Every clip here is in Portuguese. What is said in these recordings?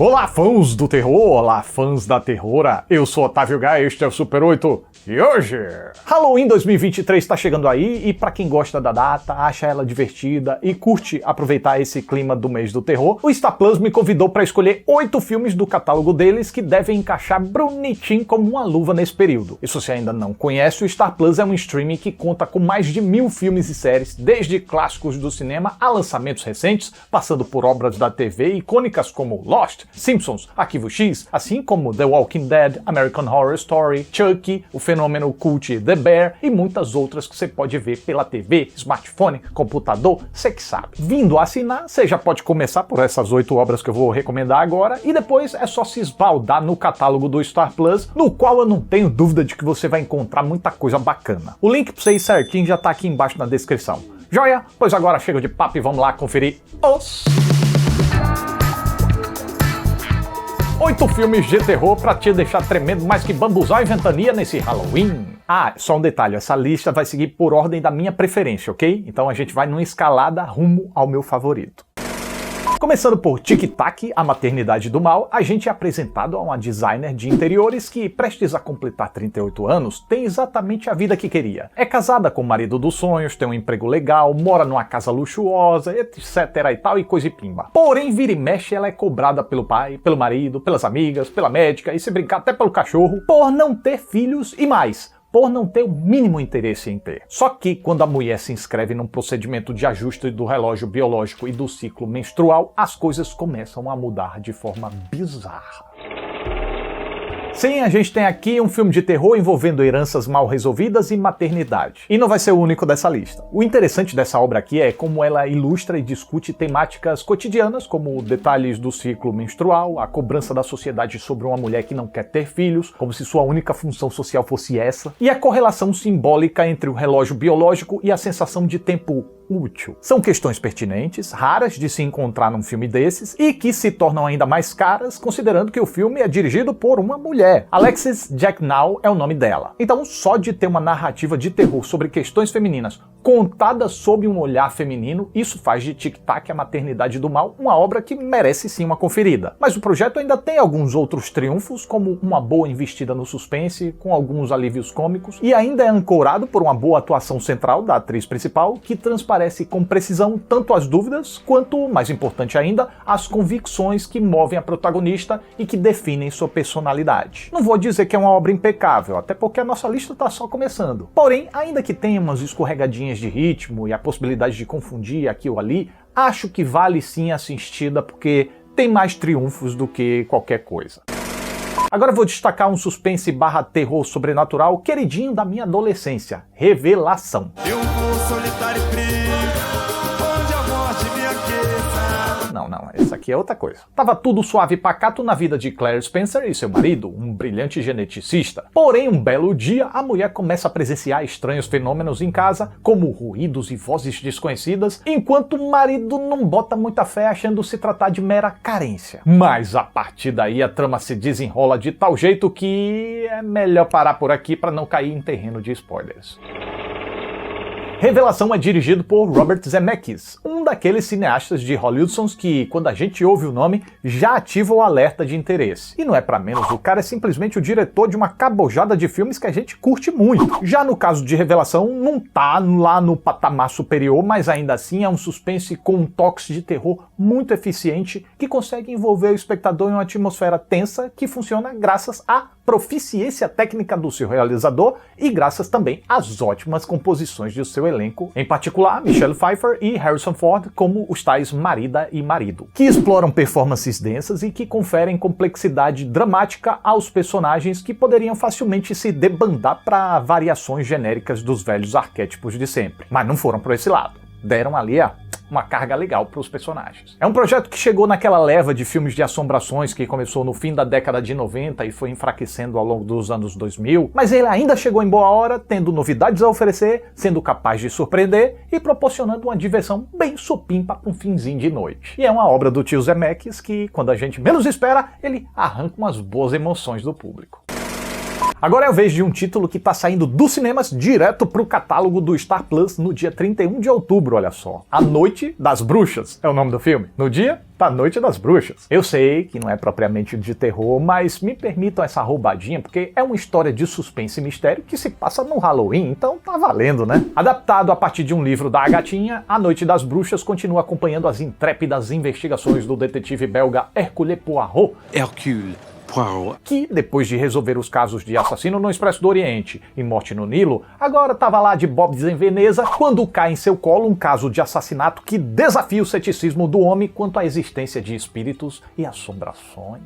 Olá, fãs do terror! Olá, fãs da terrora! Eu sou Otávio Gá, este é o Super 8 e hoje... Halloween 2023 está chegando aí e pra quem gosta da data, acha ela divertida e curte aproveitar esse clima do mês do terror, o Star Plus me convidou para escolher 8 filmes do catálogo deles que devem encaixar bonitinho como uma luva nesse período. E se você ainda não conhece, o Star Plus é um streaming que conta com mais de 1000 filmes e séries, desde clássicos do cinema a lançamentos recentes, passando por obras da TV icônicas como Lost, Simpsons, Arquivo X, assim como The Walking Dead, American Horror Story, Chucky, o fenômeno cult The Bear e muitas outras que você pode ver pela TV, smartphone, computador, você que sabe. Vindo a assinar, você já pode começar por essas 8 obras que eu vou recomendar agora e depois é só se esbaldar no catálogo do Star Plus, no qual eu não tenho dúvida de que você vai encontrar muita coisa bacana. O link pra você ir certinho já tá aqui embaixo na descrição. Joia? Pois agora chega de papo e vamos lá conferir os 8 filmes de terror pra te deixar tremendo mais que bambuzal e ventania nesse Halloween. Ah, só um detalhe, essa lista vai seguir por ordem da minha preferência, ok? Então a gente vai numa escalada rumo ao meu favorito. Começando por Tic Tac, a maternidade do mal, a gente é apresentado a uma designer de interiores que, prestes a completar 38 anos, tem exatamente a vida que queria. É casada com o marido dos sonhos, tem um emprego legal, mora numa casa luxuosa, etc e tal, e coisa e pimba. Porém, vira e mexe, ela é cobrada pelo pai, pelo marido, pelas amigas, pela médica e se brincar até pelo cachorro, por não ter filhos e mais, por não ter o mínimo interesse em ter. Só que quando a mulher se inscreve num procedimento de ajuste do relógio biológico e do ciclo menstrual, as coisas começam a mudar de forma bizarra. Sim, a gente tem aqui um filme de terror envolvendo heranças mal resolvidas e maternidade. E não vai ser o único dessa lista. O interessante dessa obra aqui é como ela ilustra e discute temáticas cotidianas, como detalhes do ciclo menstrual, a cobrança da sociedade sobre uma mulher que não quer ter filhos, como se sua única função social fosse essa, e a correlação simbólica entre o relógio biológico e a sensação de tempo útil. São questões pertinentes, raras de se encontrar num filme desses e que se tornam ainda mais caras considerando que o filme é dirigido por uma mulher. Alexis Jacknow é o nome dela. Então, só de ter uma narrativa de terror sobre questões femininas contada sob um olhar feminino, isso faz de Tic Tac, a maternidade do mal, uma obra que merece sim uma conferida. Mas o projeto ainda tem alguns outros triunfos, como uma boa investida no suspense, com alguns alívios cômicos, e ainda é ancorado por uma boa atuação central da atriz principal, que transparece com precisão tanto as dúvidas, quanto, mais importante ainda, as convicções que movem a protagonista e que definem sua personalidade. Não vou dizer que é uma obra impecável, até porque a nossa lista está só começando. Porém, ainda que tenha umas escorregadinhas de ritmo e a possibilidade de confundir aqui ou ali, acho que vale sim a assistida porque tem mais triunfos do que qualquer coisa. Agora vou destacar um suspense barra terror sobrenatural queridinho da minha adolescência, Revelação. Eu vou solitário e frio, onde a morte me aqueça. Não, essa aqui é outra coisa. Tava tudo suave e pacato na vida de Claire Spencer e seu marido, um brilhante geneticista. Porém, um belo dia, a mulher começa a presenciar estranhos fenômenos em casa, como ruídos e vozes desconhecidas, enquanto o marido não bota muita fé achando se tratar de mera carência. Mas a partir daí a trama se desenrola de tal jeito que é melhor parar por aqui para não cair em terreno de spoilers. Revelação é dirigido por Robert Zemeckis, um daqueles cineastas de Hollywood que, quando a gente ouve o nome, já ativa o alerta de interesse. E não é pra menos, o cara é simplesmente o diretor de uma cabojada de filmes que a gente curte muito. Já no caso de Revelação, não tá lá no patamar superior, mas ainda assim é um suspense com um toque de terror muito eficiente que consegue envolver o espectador em uma atmosfera tensa que funciona graças à proficiência técnica do seu realizador e graças também às ótimas composições de seu elenco, em particular Michelle Pfeiffer e Harrison Ford como os tais marida e marido, que exploram performances densas e que conferem complexidade dramática aos personagens que poderiam facilmente se debandar para variações genéricas dos velhos arquétipos de sempre. Mas não foram por esse lado. Deram ali uma carga legal para os personagens. É um projeto que chegou naquela leva de filmes de assombrações que começou no fim da década de 90 e foi enfraquecendo ao longo dos anos 2000, mas ele ainda chegou em boa hora, tendo novidades a oferecer, sendo capaz de surpreender e proporcionando uma diversão bem supimpa para um finzinho de noite. E é uma obra do tio Zemeckis que, quando a gente menos espera, ele arranca umas boas emoções do público. Agora é a vez de um título que tá saindo dos cinemas direto pro catálogo do Star Plus no dia 31 de outubro, olha só. A Noite das Bruxas é o nome do filme. No dia da Noite das Bruxas. Eu sei que não é propriamente de terror, mas me permitam essa roubadinha, porque é uma história de suspense e mistério que se passa no Halloween, então tá valendo, né? Adaptado a partir de um livro da Agatinha, A Noite das Bruxas continua acompanhando as intrépidas investigações do detetive belga Hercule Poirot. Que, depois de resolver os casos de Assassino no Expresso do Oriente e Morte no Nilo, agora estava lá de Bob's em Veneza, quando cai em seu colo um caso de assassinato que desafia o ceticismo do homem quanto à existência de espíritos e assombrações.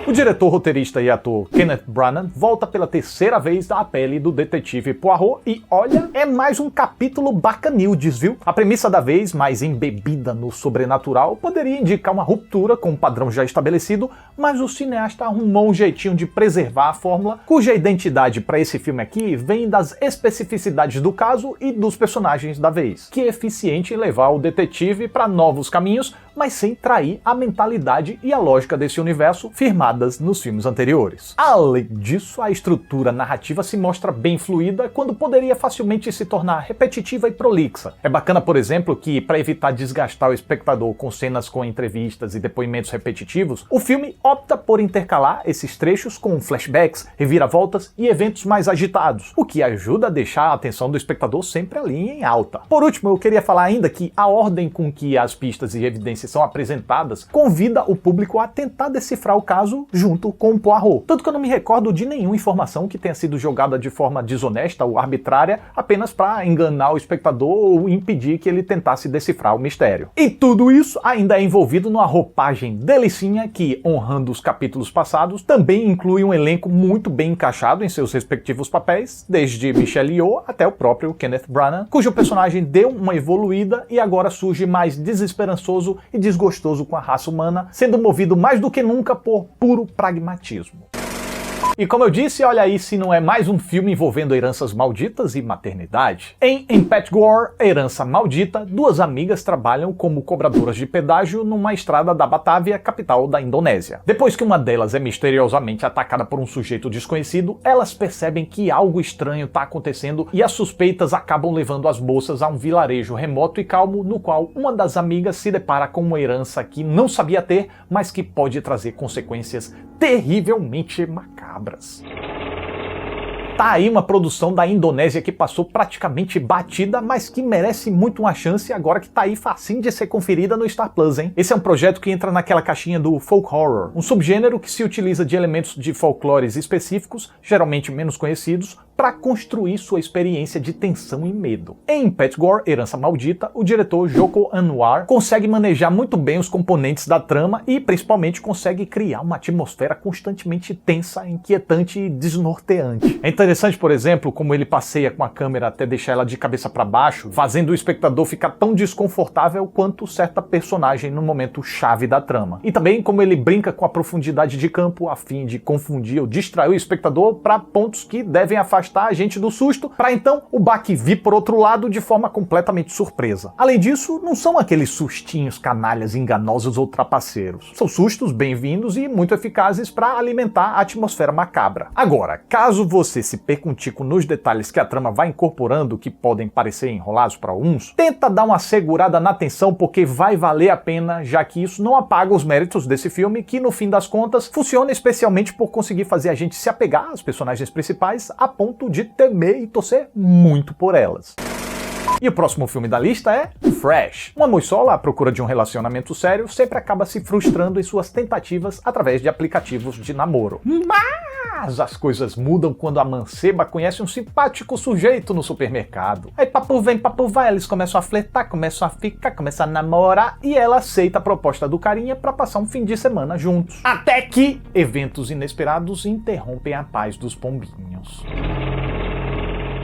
O diretor, roteirista e ator Kenneth Branagh volta pela terceira vez à pele do detetive Poirot e, olha, é mais um capítulo bacanildes, viu? A premissa da vez, mais embebida no sobrenatural, poderia indicar uma ruptura com o padrão já estabelecido, mas o cineasta arrumou um jeitinho de preservar a fórmula, cuja identidade para esse filme aqui vem das especificidades do caso e dos personagens da vez, que é eficiente em levar o detetive para novos caminhos, mas sem trair a mentalidade e a lógica desse universo firmadas nos filmes anteriores. Além disso, a estrutura narrativa se mostra bem fluida quando poderia facilmente se tornar repetitiva e prolixa. É bacana, por exemplo, que, para evitar desgastar o espectador com cenas com entrevistas e depoimentos repetitivos, o filme opta por intercalar esses trechos com flashbacks, reviravoltas e eventos mais agitados, o que ajuda a deixar a atenção do espectador sempre ali em alta. Por último, eu queria falar ainda que a ordem com que as pistas e evidências são apresentadas convida o público a tentar decifrar o caso junto com o Poirot. Tanto que eu não me recordo de nenhuma informação que tenha sido jogada de forma desonesta ou arbitrária apenas para enganar o espectador ou impedir que ele tentasse decifrar o mistério. E tudo isso ainda é envolvido numa roupagem delicinha que, honrando os capítulos passados, também inclui um elenco muito bem encaixado em seus respectivos papéis, desde Michelle Yeoh até o próprio Kenneth Branagh, cujo personagem deu uma evoluída e agora surge mais desesperançoso e desgostoso com a raça humana, sendo movido mais do que nunca por puro pragmatismo. E como eu disse, olha aí se não é mais um filme envolvendo heranças malditas e maternidade. Em Empatgore, Herança Maldita, duas amigas trabalham como cobradoras de pedágio numa estrada da Batávia, capital da Indonésia. Depois que uma delas é misteriosamente atacada por um sujeito desconhecido, elas percebem que algo estranho está acontecendo e as suspeitas acabam levando as moças a um vilarejo remoto e calmo, no qual uma das amigas se depara com uma herança que não sabia ter, mas que pode trazer consequências terrivelmente macabras. Tá aí uma produção da Indonésia que passou praticamente batida, mas que merece muito uma chance agora que tá aí facinho de ser conferida no Star Plus, hein? Esse é um projeto que entra naquela caixinha do folk horror, um subgênero que se utiliza de elementos de folclores específicos, geralmente menos conhecidos, para construir sua experiência de tensão e medo. Em Empatgore, Herança Maldita, o diretor Joko Anwar consegue manejar muito bem os componentes da trama e, principalmente, consegue criar uma atmosfera constantemente tensa, inquietante e desnorteante. É interessante, por exemplo, como ele passeia com a câmera até deixar ela de cabeça para baixo, fazendo o espectador ficar tão desconfortável quanto certa personagem no momento chave da trama. E também como ele brinca com a profundidade de campo a fim de confundir ou distrair o espectador para pontos que devem afastar a gente do susto, para então o baque vir por outro lado de forma completamente surpresa. Além disso, não são aqueles sustinhos canalhas, enganosos ou trapaceiros. São sustos bem-vindos e muito eficazes para alimentar a atmosfera macabra. Agora, caso você se perca um tico nos detalhes que a trama vai incorporando, que podem parecer enrolados para alguns, tenta dar uma segurada na atenção, porque vai valer a pena, já que isso não apaga os méritos desse filme, que no fim das contas funciona especialmente por conseguir fazer a gente se apegar às personagens principais a ponto de temer e torcer muito por elas. E o próximo filme da lista é Fresh. Uma moçola à procura de um relacionamento sério sempre acaba se frustrando em suas tentativas através de aplicativos de namoro. Mas as coisas mudam quando a manceba conhece um simpático sujeito no supermercado. Aí papo vem, papo vai, eles começam a flertar, começam a ficar, começam a namorar e ela aceita a proposta do carinha para passar um fim de semana juntos. Até que eventos inesperados interrompem a paz dos pombinhos.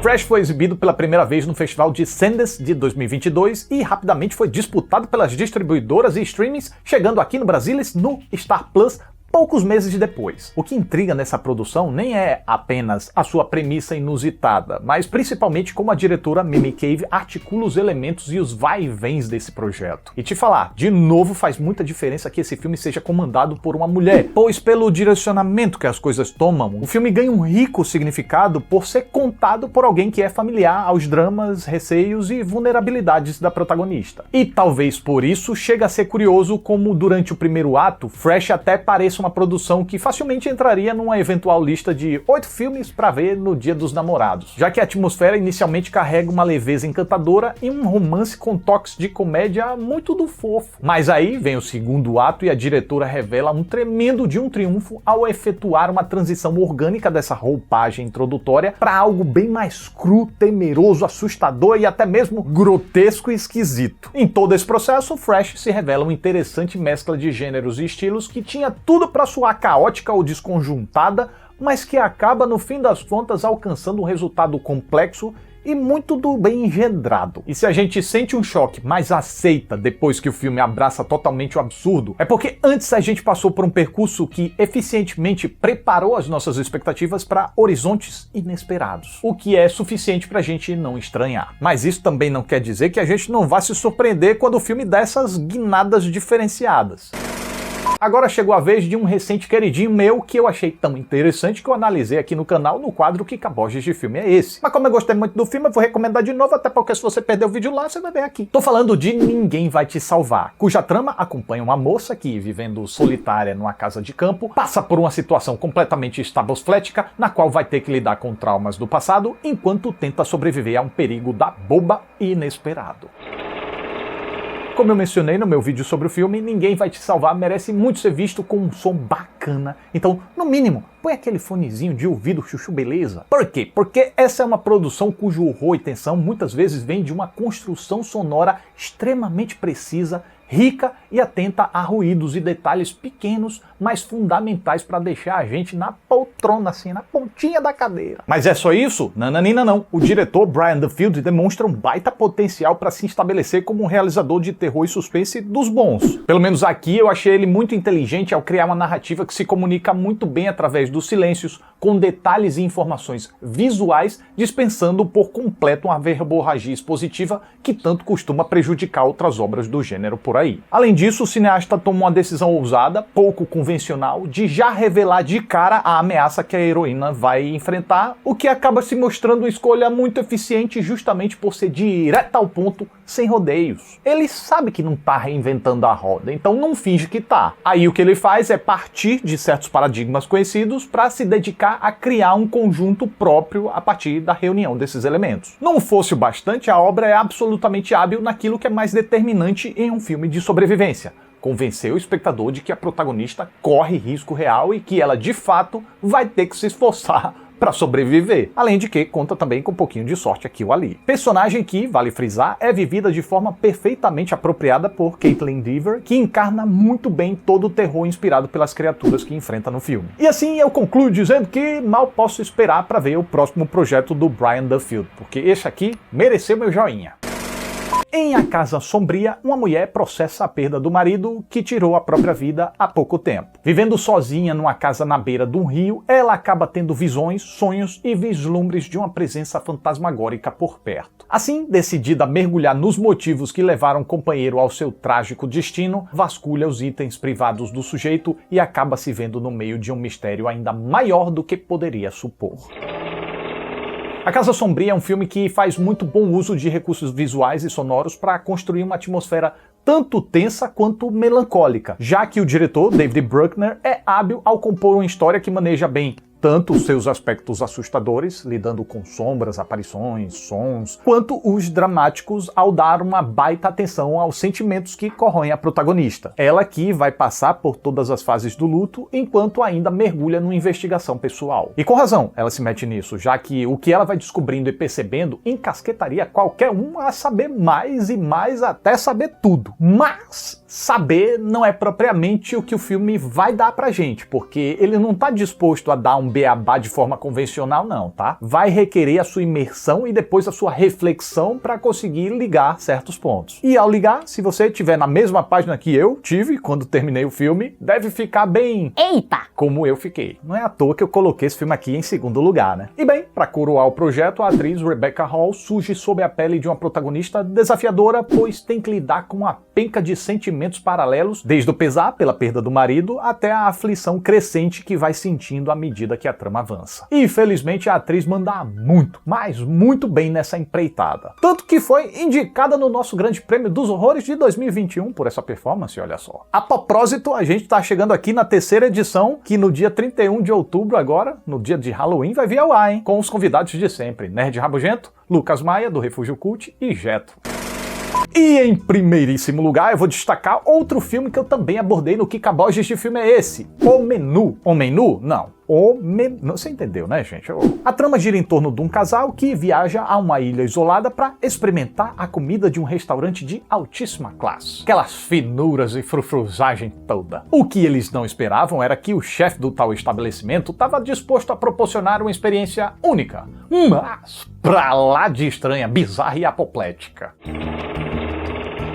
Fresh foi exibido pela primeira vez no Festival de Sundance de 2022 e rapidamente foi disputado pelas distribuidoras e streamings, chegando aqui no Brasil no Star Plus poucos meses depois. O que intriga nessa produção nem é apenas a sua premissa inusitada, mas principalmente como a diretora Mimi Cave articula os elementos e os vai-e-vens desse projeto. E te falar, de novo faz muita diferença que esse filme seja comandado por uma mulher, pois pelo direcionamento que as coisas tomam, o filme ganha um rico significado por ser contado por alguém que é familiar aos dramas, receios e vulnerabilidades da protagonista. E talvez por isso chega a ser curioso como durante o primeiro ato, Fresh até pareça uma produção que facilmente entraria numa eventual lista de 8 filmes pra ver no Dia dos Namorados, já que a atmosfera inicialmente carrega uma leveza encantadora e um romance com toques de comédia muito do fofo. Mas aí vem o segundo ato e a diretora revela um tremendo de um triunfo ao efetuar uma transição orgânica dessa roupagem introdutória para algo bem mais cru, temeroso, assustador e até mesmo grotesco e esquisito. Em todo esse processo, Fresh se revela uma interessante mescla de gêneros e estilos que tinha tudo para soar caótica ou desconjuntada, mas que acaba no fim das contas alcançando um resultado complexo e muito do bem engendrado. E se a gente sente um choque, mas aceita depois que o filme abraça totalmente o absurdo, é porque antes a gente passou por um percurso que eficientemente preparou as nossas expectativas para horizontes inesperados, o que é suficiente pra gente não estranhar. Mas isso também não quer dizer que a gente não vá se surpreender quando o filme dá essas guinadas diferenciadas. Agora chegou a vez de um recente queridinho meu que eu achei tão interessante que eu analisei aqui no canal no quadro Que Caboges de Filme é Esse? Mas como eu gostei muito do filme, eu vou recomendar de novo, até porque se você perder o vídeo lá, você vai ver aqui. Tô falando de Ninguém Vai Te Salvar, cuja trama acompanha uma moça que, vivendo solitária numa casa de campo, passa por uma situação completamente estaboflética, na qual vai ter que lidar com traumas do passado, enquanto tenta sobreviver a um perigo da boba e inesperado. Como eu mencionei no meu vídeo sobre o filme, Ninguém Vai Te Salvar merece muito ser visto com um som bacana. Então, no mínimo, põe aquele fonezinho de ouvido chuchu beleza. Por quê? Porque essa é uma produção cujo horror e tensão muitas vezes vem de uma construção sonora extremamente precisa, rica e atenta a ruídos e detalhes pequenos, mas fundamentais para deixar a gente na poltrona, assim, na pontinha da cadeira. Mas é só isso? Nananina não. O diretor Brian Duffield demonstra um baita potencial para se estabelecer como um realizador de terror e suspense dos bons. Pelo menos aqui eu achei ele muito inteligente ao criar uma narrativa que se comunica muito bem através dos silêncios, com detalhes e informações visuais, dispensando por completo uma verborragia expositiva que tanto costuma prejudicar outras obras do gênero por aí. Além disso, o cineasta tomou uma decisão ousada, pouco convencional, de já revelar de cara a ameaça que a heroína vai enfrentar, o que acaba se mostrando uma escolha muito eficiente justamente por ser direta ao ponto, sem rodeios. Ele sabe que não tá reinventando a roda, então não finge que tá. Aí o que ele faz é partir de certos paradigmas conhecidos para se dedicar a criar um conjunto próprio a partir da reunião desses elementos. Não fosse o bastante, a obra é absolutamente hábil naquilo que é mais determinante em um filme de sobrevivência: convencer o espectador de que a protagonista corre risco real e que ela, de fato, vai ter que se esforçar para sobreviver. Além de que conta também com um pouquinho de sorte aqui ou ali. Personagem que, vale frisar, é vivida de forma perfeitamente apropriada por Kaitlyn Dever, que encarna muito bem todo o terror inspirado pelas criaturas que enfrenta no filme. E assim eu concluo dizendo que mal posso esperar para ver o próximo projeto do Brian Duffield, porque esse aqui mereceu meu joinha. Em A Casa Sombria, uma mulher processa a perda do marido que tirou a própria vida há pouco tempo. Vivendo sozinha numa casa na beira de um rio, ela acaba tendo visões, sonhos e vislumbres de uma presença fantasmagórica por perto. Assim, decidida a mergulhar nos motivos que levaram o companheiro ao seu trágico destino, vasculha os itens privados do sujeito e acaba se vendo no meio de um mistério ainda maior do que poderia supor. A Casa Sombria é um filme que faz muito bom uso de recursos visuais e sonoros para construir uma atmosfera tanto tensa quanto melancólica, já que o diretor, David Bruckner, é hábil ao compor uma história que maneja bem tanto os seus aspectos assustadores, lidando com sombras, aparições, sons, quanto os dramáticos ao dar uma baita atenção aos sentimentos que corroem a protagonista. Ela que vai passar por todas as fases do luto, enquanto ainda mergulha numa investigação pessoal. E com razão ela se mete nisso, já que o que ela vai descobrindo e percebendo encasquetaria qualquer um a saber mais e mais até saber tudo. Mas saber não é propriamente o que o filme vai dar pra gente, porque ele não tá disposto a dar um beabá de forma convencional não, tá? Vai requerer a sua imersão e depois a sua reflexão para conseguir ligar certos pontos. E ao ligar, se você estiver na mesma página que eu tive quando terminei o filme, deve ficar bem... Eita! Como eu fiquei. Não é à toa que eu coloquei esse filme aqui em segundo lugar, né? E bem, para coroar o projeto, a atriz Rebecca Hall surge sob a pele de uma protagonista desafiadora, pois tem que lidar com uma penca de sentimentos paralelos, desde o pesar pela perda do marido até a aflição crescente que vai sentindo à medida que a trama avança. E infelizmente a atriz manda muito, mas muito bem nessa empreitada. Tanto que foi indicada no nosso Grande Prêmio dos Horrores de 2021 por essa performance, olha só. A propósito, a gente tá chegando aqui na terceira edição, que no dia 31 de outubro agora, no dia de Halloween, vai vir ao ar, hein? Com os convidados de sempre, Nerd Rabugento, Lucas Maia, do Refúgio Cult e Jeto. E em primeiríssimo lugar eu vou destacar outro filme que eu também abordei no Kikaboges de filme é esse, O Menu. O Menu? Não. O Menu. Você entendeu, né, gente? A trama gira em torno de um casal que viaja a uma ilha isolada para experimentar a comida de um restaurante de altíssima classe. Aquelas finuras e frufruzagem toda. O que eles não esperavam era que o chefe do tal estabelecimento estava disposto a proporcionar uma experiência única, mas pra lá de estranha, bizarra e apoplética.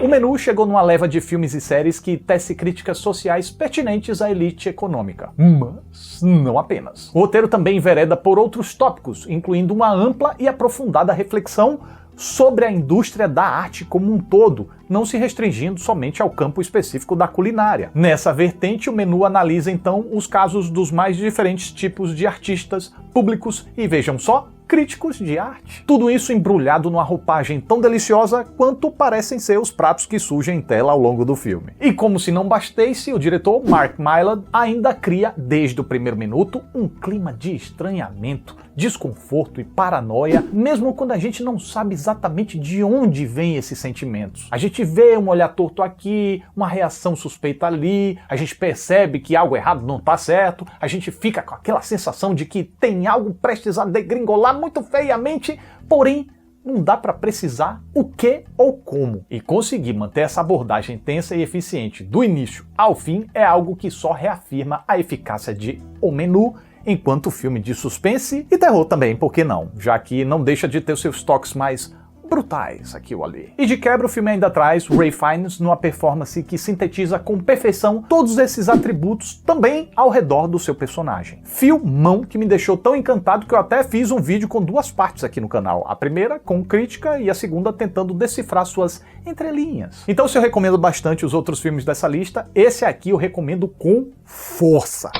O Menu chegou numa leva de filmes e séries que tece críticas sociais pertinentes à elite econômica, mas não apenas. O roteiro também envereda por outros tópicos, incluindo uma ampla e aprofundada reflexão sobre a indústria da arte como um todo, não se restringindo somente ao campo específico da culinária. Nessa vertente, o Menu analisa então os casos dos mais diferentes tipos de artistas, públicos e, vejam só, críticos de arte. Tudo isso embrulhado numa roupagem tão deliciosa quanto parecem ser os pratos que surgem em tela ao longo do filme. E como se não bastasse, o diretor Mark Mylod ainda cria, desde o primeiro minuto, um clima de estranhamento, desconforto e paranoia, mesmo quando a gente não sabe exatamente de onde vêm esses sentimentos. A gente vê um olhar torto aqui, uma reação suspeita ali, a gente percebe que algo errado não tá certo, a gente fica com aquela sensação de que tem algo prestes a degringolar muito feiamente, porém não dá para precisar o que ou como. E conseguir manter essa abordagem tensa e eficiente do início ao fim é algo que só reafirma a eficácia de O Menu enquanto filme de suspense e terror também, por que não? Já que não deixa de ter seus toques mais brutais aqui ou ali. E de quebra o filme ainda traz Ralph Fiennes numa performance que sintetiza com perfeição todos esses atributos também ao redor do seu personagem. Filmão que me deixou tão encantado que eu até fiz um vídeo com duas partes aqui no canal. A primeira com crítica e a segunda tentando decifrar suas entrelinhas. Então se eu recomendo bastante os outros filmes dessa lista, esse aqui eu recomendo com força.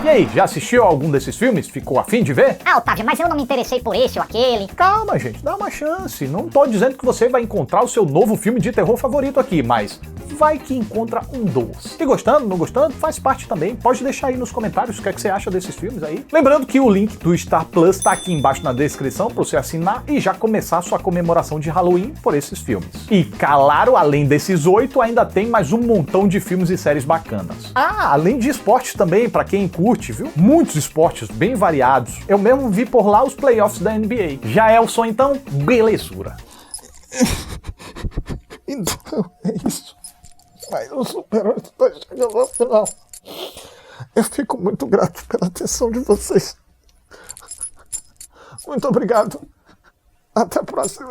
E aí, já assistiu a algum desses filmes? Ficou afim de ver? Ah, Otávio, mas eu não me interessei por esse ou aquele. Calma, gente, dá uma chance. Não tô dizendo que você vai encontrar o seu novo filme de terror favorito aqui, mas vai que encontra um dos. E gostando, não gostando, faz parte também. Pode deixar aí nos comentários o que é que você acha desses filmes aí. Lembrando que o link do Star Plus tá aqui embaixo na descrição para você assinar e já começar a sua comemoração de Halloween por esses filmes. E claro, além desses 8, ainda tem mais um montão de filmes e séries bacanas. Ah, além de esportes também, para quem curte, viu? Muitos esportes bem variados. Eu mesmo vi por lá os playoffs da NBA. Já é o som então? Belezura. Então é isso. Mas o Super-Herói está chegando ao final. Eu fico muito grato pela atenção de vocês. Muito obrigado. Até a próxima.